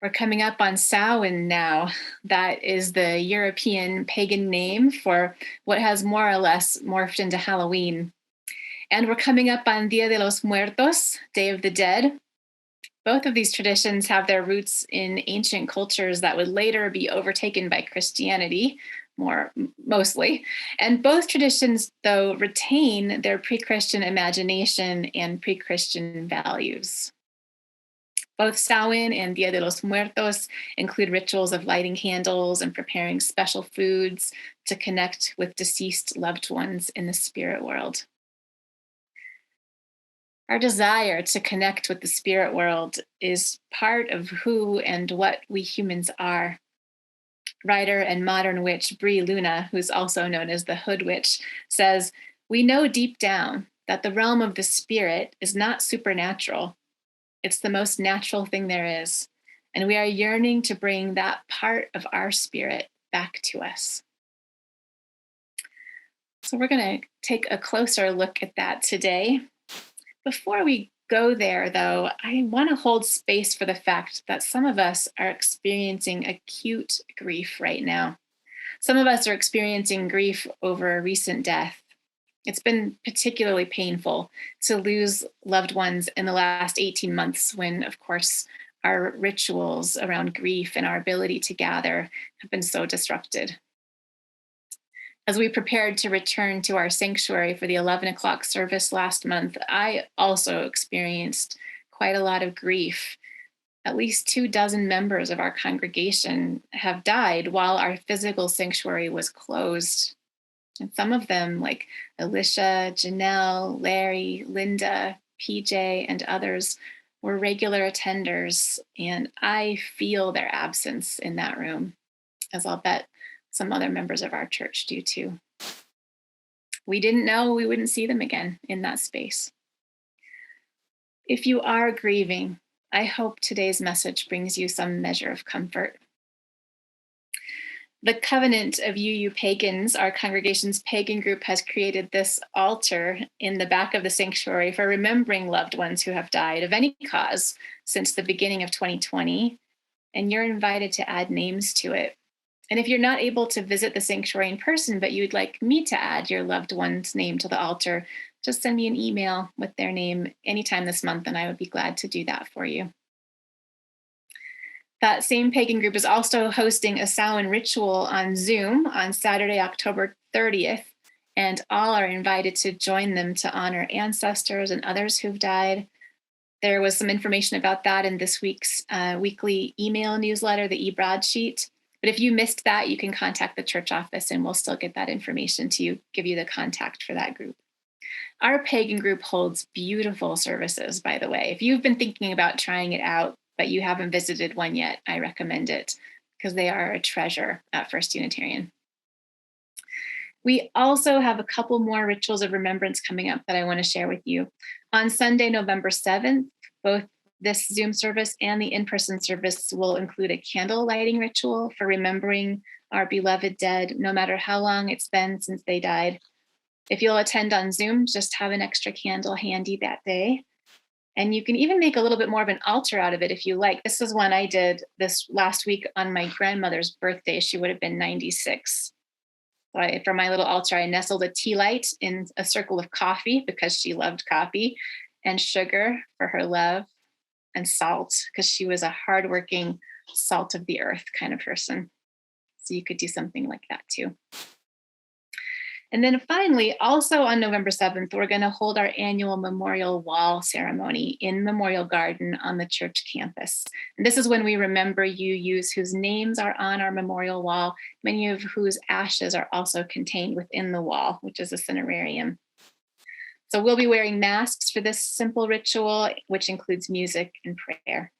We're coming up on Samhain now. That is the European pagan name for what has more or less morphed into Halloween. And we're coming up on Dia de los Muertos, Day of the Dead. Both of these traditions have their roots in ancient cultures that would later be overtaken by Christianity, more mostly. And both traditions, though, retain their pre Christian imagination and pre Christian values. Both Samhain and Dia de los Muertos include rituals of lighting candles and preparing special foods to connect with deceased loved ones in the spirit world. Our desire to connect with the spirit world is part of who and what we humans are. Writer and modern witch Brie Luna, who's also known as the Hood Witch, says, "We know deep down that the realm of the spirit is not supernatural. It's the most natural thing there is. And we are yearning to bring that part of our spirit back to us." So we're going to take a closer look at that today. Before we go there, though, I want to hold space for the fact that some of us are experiencing acute grief right now. Some of us are experiencing grief over a recent death. It's been particularly painful to lose loved ones in the last 18 months when, of course, our rituals around grief and our ability to gather have been so disrupted. As we prepared to return to our sanctuary for the 11 o'clock service last month, I also experienced quite a lot of grief. At least 24 members of our congregation have died while our physical sanctuary was closed. And some of them, like Alicia, Janelle, Larry, Linda, PJ, and others, were regular attenders. And I feel their absence in that room, as I'll bet some other members of our church do too. We didn't know we wouldn't see them again in that space. If you are grieving, I hope today's message brings you some measure of comfort. The Covenant of UU Pagans, our congregation's pagan group, has created this altar in the back of the sanctuary for remembering loved ones who have died of any cause since the beginning of 2020, and you're invited to add names to it. And if you're not able to visit the sanctuary in person, but you'd like me to add your loved one's name to the altar, just send me an email with their name anytime this month, and I would be glad to do that for you. That same pagan group is also hosting a Samhain ritual on Zoom on Saturday, October 30th, and all are invited to join them to honor ancestors and others who've died. There was some information about that in this week's weekly email newsletter, the e-broadsheet. But if you missed that, you can contact the church office and we'll still get that information to you, give you the contact for that group. Our pagan group holds beautiful services, by the way. If you've been thinking about trying it out, but you haven't visited one yet, I recommend it because they are a treasure at First Unitarian. We also have a couple more rituals of remembrance coming up that I want to share with you. On Sunday, November 7th, both this Zoom service and the in-person service will include a candle lighting ritual for remembering our beloved dead, no matter how long it's been since they died. If you'll attend on Zoom, just have an extra candle handy that day. And you can even make a little bit more of an altar out of it if you like. This is one I did this last week on my grandmother's birthday. She would have been 96. So for my little altar, I nestled a tea light in a circle of coffee because she loved coffee, and sugar for her love, and salt because she was a hardworking, salt of the earth kind of person. So you could do something like that too. And then finally, also on November 7th, we're going to hold our annual memorial wall ceremony in Memorial Garden on the church campus. And this is when we remember UUs whose names are on our memorial wall, many of whose ashes are also contained within the wall, which is a cinerarium. So we'll be wearing masks for this simple ritual, which includes music and prayer.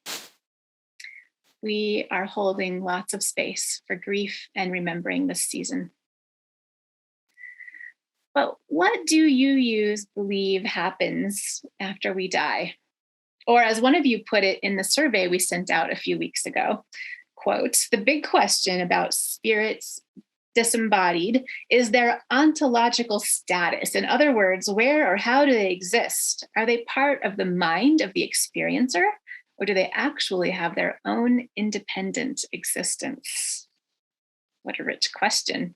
We are holding lots of space for grief and remembering this season. But what do UUs believe happens after we die? Or as one of you put it in the survey we sent out a few weeks ago, quote, "The big question about spirits disembodied is their ontological status. In other words, where or how do they exist? Are they part of the mind of the experiencer, or do they actually have their own independent existence? What a rich question.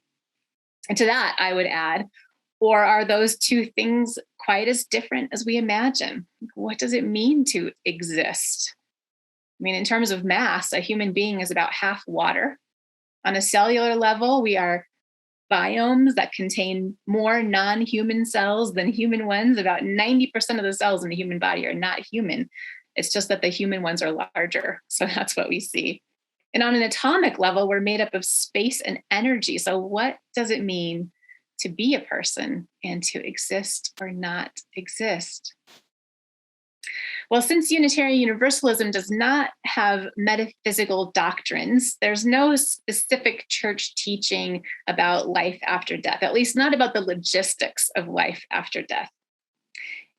And to that, I would add, or are those two things quite as different as we imagine? What does it mean to exist? I mean, in terms of mass, a human being is about half water. On a cellular level, we are biomes that contain more non human cells than human ones. About 90% of the cells in the human body are not human. It's just that the human ones are larger. So that's what we see. And on an atomic level, we're made up of space and energy. So, what does it mean to be a person and to exist or not exist? Well, since Unitarian Universalism does not have metaphysical doctrines, there's no specific church teaching about life after death, at least not about the logistics of life after death.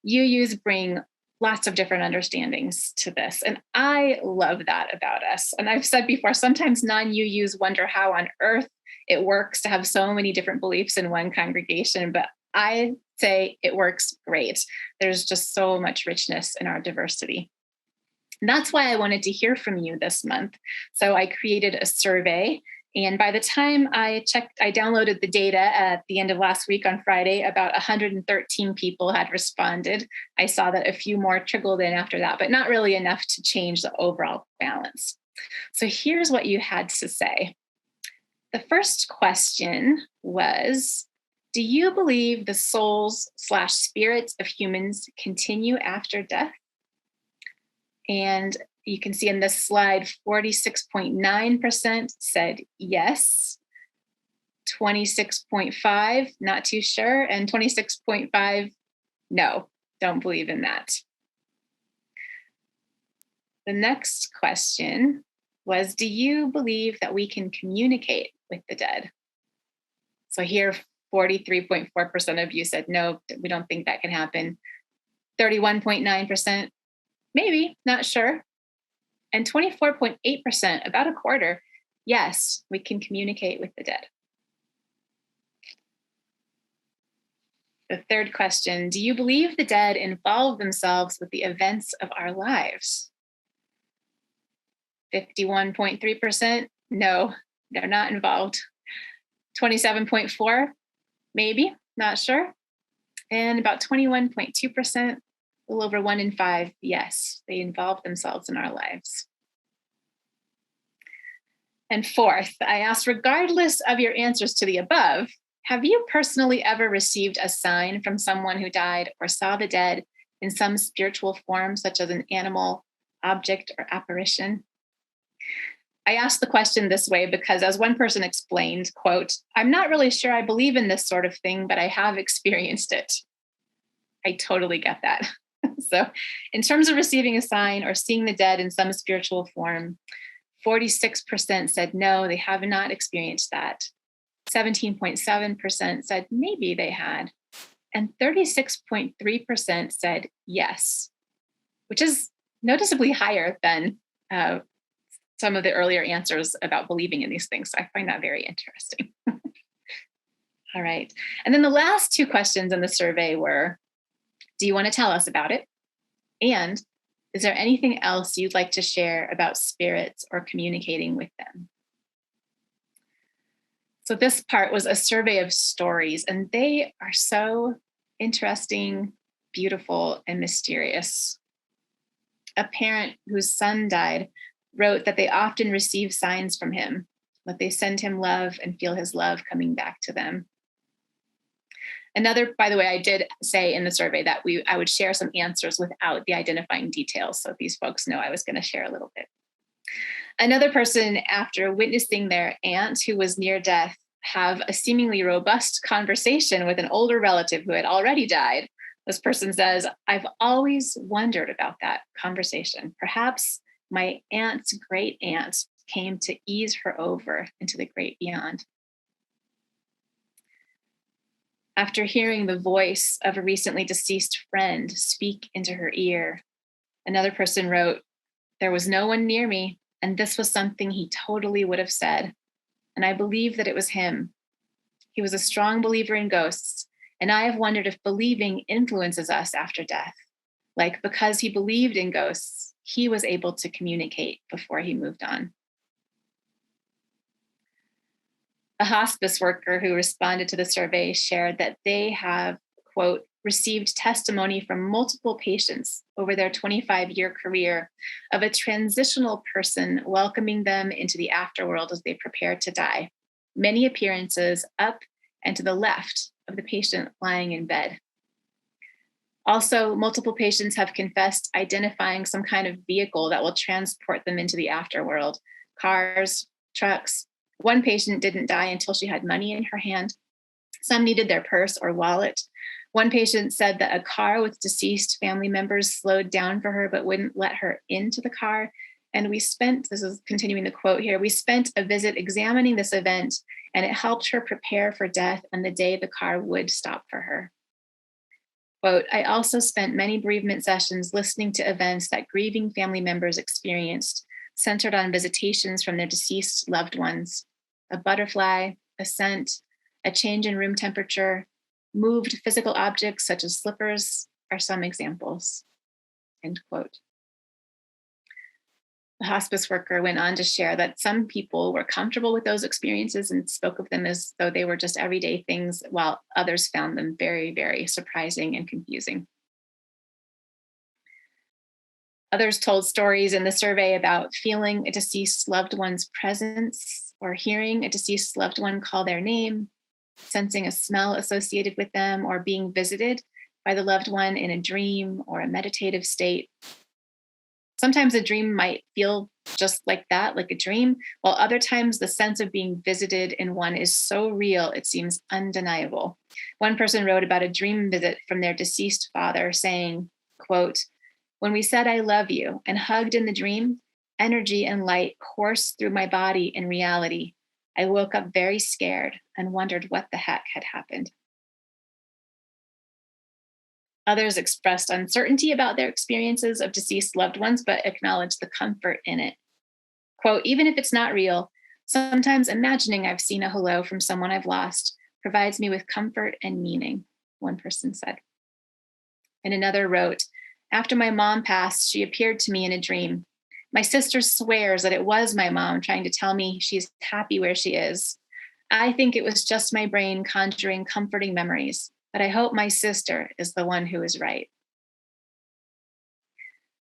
UUs bring lots of different understandings to this. And I love that about us. And I've said before, sometimes non-UUs wonder how on earth it works to have so many different beliefs in one congregation, but I say it works great. There's just so much richness in our diversity. And that's why I wanted to hear from you this month. So I created a survey. And by the time I downloaded the data at the end of last week on Friday, about 113 people had responded. I saw that a few more trickled in after that, but not really enough to change the overall balance. So here's what you had to say. The first question was, do you believe the souls/spirits of humans continue after death? And you can see in this slide, 46.9% said yes, 26.5, not too sure, and 26.5, no, don't believe in that. The next question was, do you believe that we can communicate with the dead? So here, 43.4% of you said no, we don't think that can happen. 31.9%, maybe, not sure. And 24.8%, about a quarter, yes, we can communicate with the dead. The third question, do you believe the dead involve themselves with the events of our lives? 51.3%, no, they're not involved. 27.4%, maybe, not sure. And about 21.2%, a little over 1 in 5, yes, they involve themselves in our lives. And fourth, I asked, regardless of your answers to the above, have you personally ever received a sign from someone who died or saw the dead in some spiritual form, such as an animal, object, or apparition? I asked the question this way because, as one person explained, quote, I'm not really sure I believe in this sort of thing, but I have experienced it. I totally get that. So in terms of receiving a sign or seeing the dead in some spiritual form, 46% said no, they have not experienced that. 17.7% said maybe they had. And 36.3% said yes, which is noticeably higher than some of the earlier answers about believing in these things. So I find that very interesting. All right. And then the last two questions in the survey were, do you want to tell us about it? And is there anything else you'd like to share about spirits or communicating with them? So this part was a survey of stories, and they are so interesting, beautiful, and mysterious. A parent whose son died wrote that they often receive signs from him, that they send him love and feel his love coming back to them. Another, by the way, I did say in the survey that I would share some answers without the identifying details, so these folks know I was going to share a little bit. Another person, after witnessing their aunt who was near death have a seemingly robust conversation with an older relative who had already died, this person says, I've always wondered about that conversation. Perhaps my aunt's great aunt came to ease her over into the great beyond. After hearing the voice of a recently deceased friend speak into her ear, another person wrote, there was no one near me, and this was something he totally would have said. And I believe that it was him. He was a strong believer in ghosts, and I have wondered if believing influences us after death. Like, because he believed in ghosts, he was able to communicate before he moved on. A hospice worker who responded to the survey shared that they have, quote, received testimony from multiple patients over their 25-year career of a transitional person welcoming them into the afterworld as they prepare to die. Many appearances up and to the left of the patient lying in bed. Also, multiple patients have confessed identifying some kind of vehicle that will transport them into the afterworld: cars, trucks. One patient didn't die until she had money in her hand. Some needed their purse or wallet. One patient said that a car with deceased family members slowed down for her but wouldn't let her into the car. And we spent, this is continuing the quote here, we spent a visit examining this event, and it helped her prepare for death and the day the car would stop for her. Quote, I also spent many bereavement sessions listening to events that grieving family members experienced, centered on visitations from their deceased loved ones. A butterfly, a scent, a change in room temperature, moved physical objects such as slippers are some examples, end quote. The hospice worker went on to share that some people were comfortable with those experiences and spoke of them as though they were just everyday things, while others found them very, very surprising and confusing. Others told stories in the survey about feeling a deceased loved one's presence or hearing a deceased loved one call their name, sensing a smell associated with them, or being visited by the loved one in a dream or a meditative state. Sometimes a dream might feel just like that, like a dream, while other times the sense of being visited in one is so real it seems undeniable. One person wrote about a dream visit from their deceased father saying, quote, when we said I love you and hugged in the dream, energy and light coursed through my body in reality. I woke up very scared and wondered what the heck had happened. Others expressed uncertainty about their experiences of deceased loved ones, but acknowledged the comfort in it. Quote, even if it's not real, sometimes imagining I've seen a hello from someone I've lost provides me with comfort and meaning, one person said. And another wrote, after my mom passed, she appeared to me in a dream. My sister swears that it was my mom trying to tell me she's happy where she is. I think it was just my brain conjuring comforting memories, but I hope my sister is the one who is right.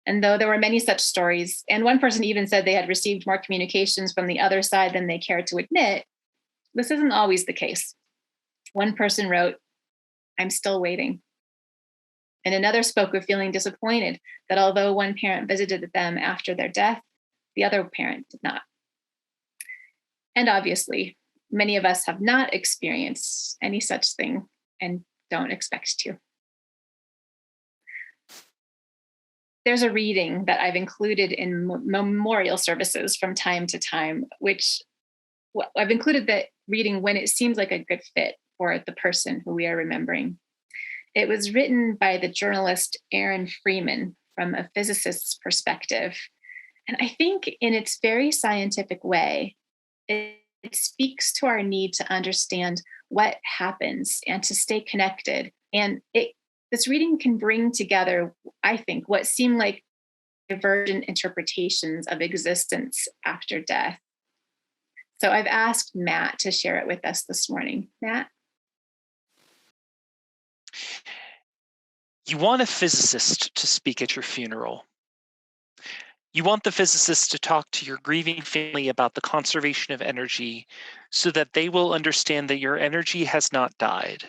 And though there were many such stories, and one person even said they had received more communications from the other side than they cared to admit, this isn't always the case. One person wrote, I'm still waiting. And another spoke of feeling disappointed that although one parent visited them after their death, the other parent did not. And obviously, many of us have not experienced any such thing and don't expect to. There's a reading that I've included in memorial services from time to time, which I've included that reading when it seems like a good fit for the person who we are remembering. It was written by the journalist Aaron Freeman from a physicist's perspective. And I think in its very scientific way, it speaks to our need to understand what happens and to stay connected. And this reading can bring together, I think, what seem like divergent interpretations of existence after death. So I've asked Matt to share it with us this morning. Matt? You want a physicist to speak at your funeral. You want the physicist to talk to your grieving family about the conservation of energy so that they will understand that your energy has not died.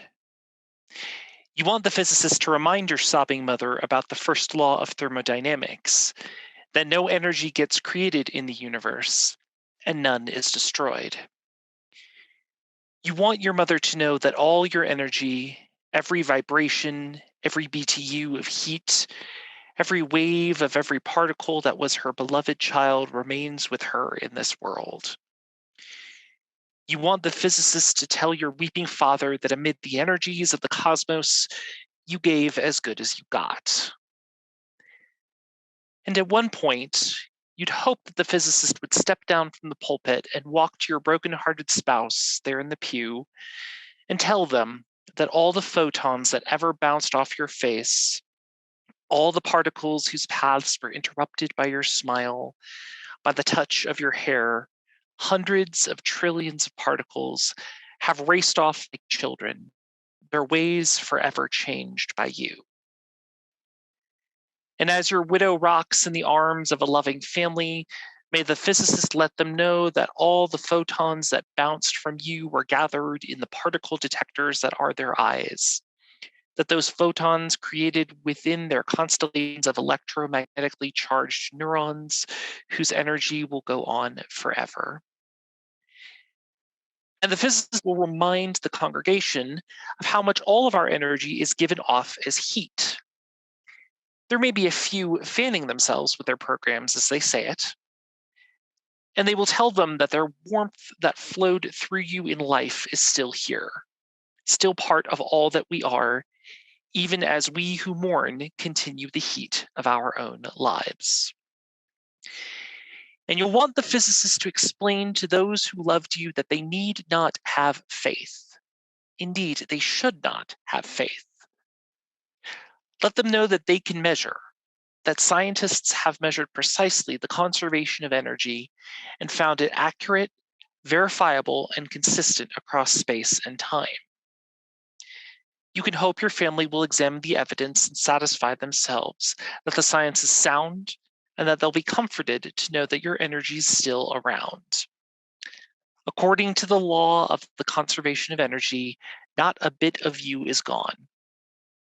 You want the physicist to remind your sobbing mother about the first law of thermodynamics, that no energy gets created in the universe and none is destroyed. You want your mother to know that all your energy, every vibration, every BTU of heat, every wave of every particle that was her beloved child remains with her in this world. You want the physicist to tell your weeping father that amid the energies of the cosmos, you gave as good as you got. And at one point, you'd hope that the physicist would step down from the pulpit and walk to your broken-hearted spouse there in the pew and tell them that all the photons that ever bounced off your face All the particles whose paths were interrupted by your smile, by the touch of your hair, hundreds of trillions of particles have raced off like children, their ways forever changed by you. And as your widow rocks in the arms of a loving family, may the physicist let them know that all the photons that bounced from you were gathered in the particle detectors that are their eyes. That those photons created within their constellations of electromagnetically charged neurons whose energy will go on forever. And the physicist will remind the congregation of how much all of our energy is given off as heat. There may be a few fanning themselves with their programs as they say it, and they will tell them that their warmth that flowed through you in life is still here, still part of all that we are, even as we who mourn continue the heat of our own lives. And you'll want the physicist to explain to those who loved you that they need not have faith. Indeed, they should not have faith. Let them know that they can measure, that scientists have measured precisely the conservation of energy and found it accurate, verifiable, and consistent across space and time. You can hope your family will examine the evidence and satisfy themselves that the science is sound and that they'll be comforted to know that your energy is still around. According to the law of the conservation of energy, not a bit of you is gone.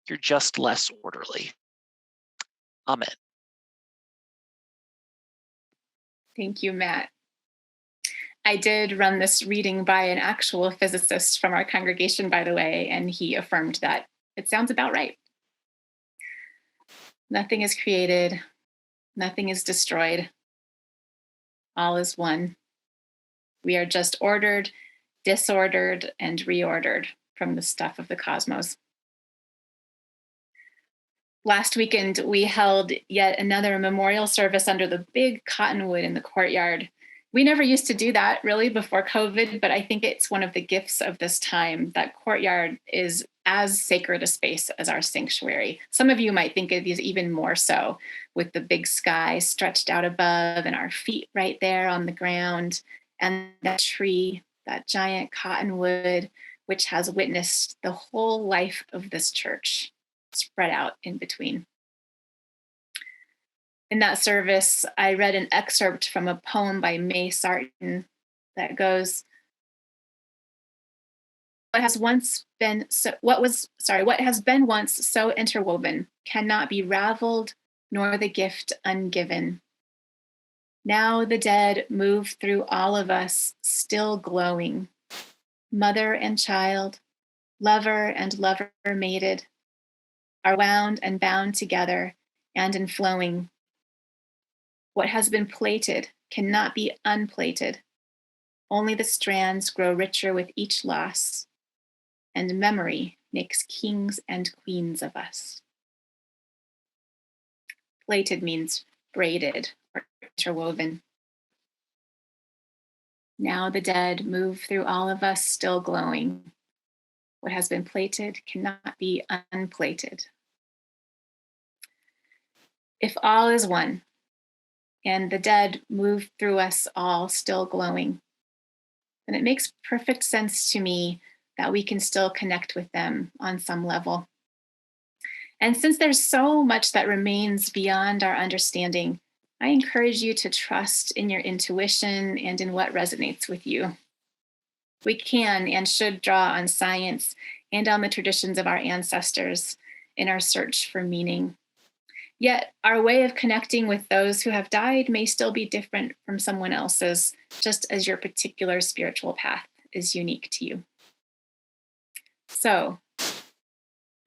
You're just less orderly. Amen. Thank you, Matt. I did run this reading by an actual physicist from our congregation, by the way, and he affirmed that it sounds about right. Nothing is created, nothing is destroyed. All is one. We are just ordered, disordered, and reordered from the stuff of the cosmos. Last weekend, we held yet another memorial service under the big cottonwood in the courtyard. We never used to do that really before COVID, but I think it's one of the gifts of this time. That courtyard is as sacred a space as our sanctuary. Some of you might think of these even more so, with the big sky stretched out above and our feet right there on the ground, and that tree, that giant cottonwood, which has witnessed the whole life of this church spread out in between. In that service, I read an excerpt from a poem by May Sarton that goes, what has been once so interwoven cannot be raveled, nor the gift ungiven. Now the dead move through all of us, still glowing, mother and child, lover and lover mated, are wound and bound together and in flowing. What has been plated cannot be unplated. Only the strands grow richer with each loss, and memory makes kings and queens of us. Plaited means braided or interwoven. Now the dead move through all of us, still glowing. What has been plated cannot be unplated. If all is one, and the dead move through us all still glowing, then it makes perfect sense to me that we can still connect with them on some level. And since there's so much that remains beyond our understanding, I encourage you to trust in your intuition and in what resonates with you. We can and should draw on science and on the traditions of our ancestors in our search for meaning. Yet our way of connecting with those who have died may still be different from someone else's, just as your particular spiritual path is unique to you. So,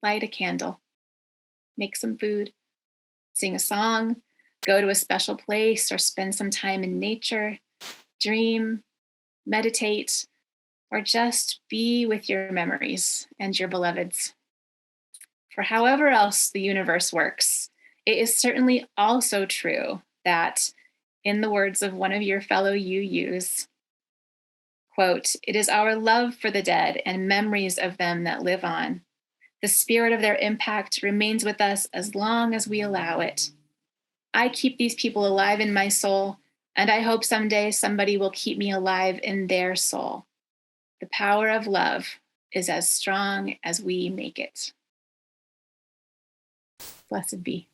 light a candle, make some food, sing a song, go to a special place, or spend some time in nature, dream, meditate, or just be with your memories and your beloveds. For however else the universe works, it is certainly also true that, in the words of one of your fellow UUs, quote, "It is our love for the dead and memories of them that live on, The spirit of their impact remains with us as long as we allow it. I keep these people alive in my soul, and I hope someday somebody will keep me alive in their soul. The power of love is as strong as we make it. Blessed be.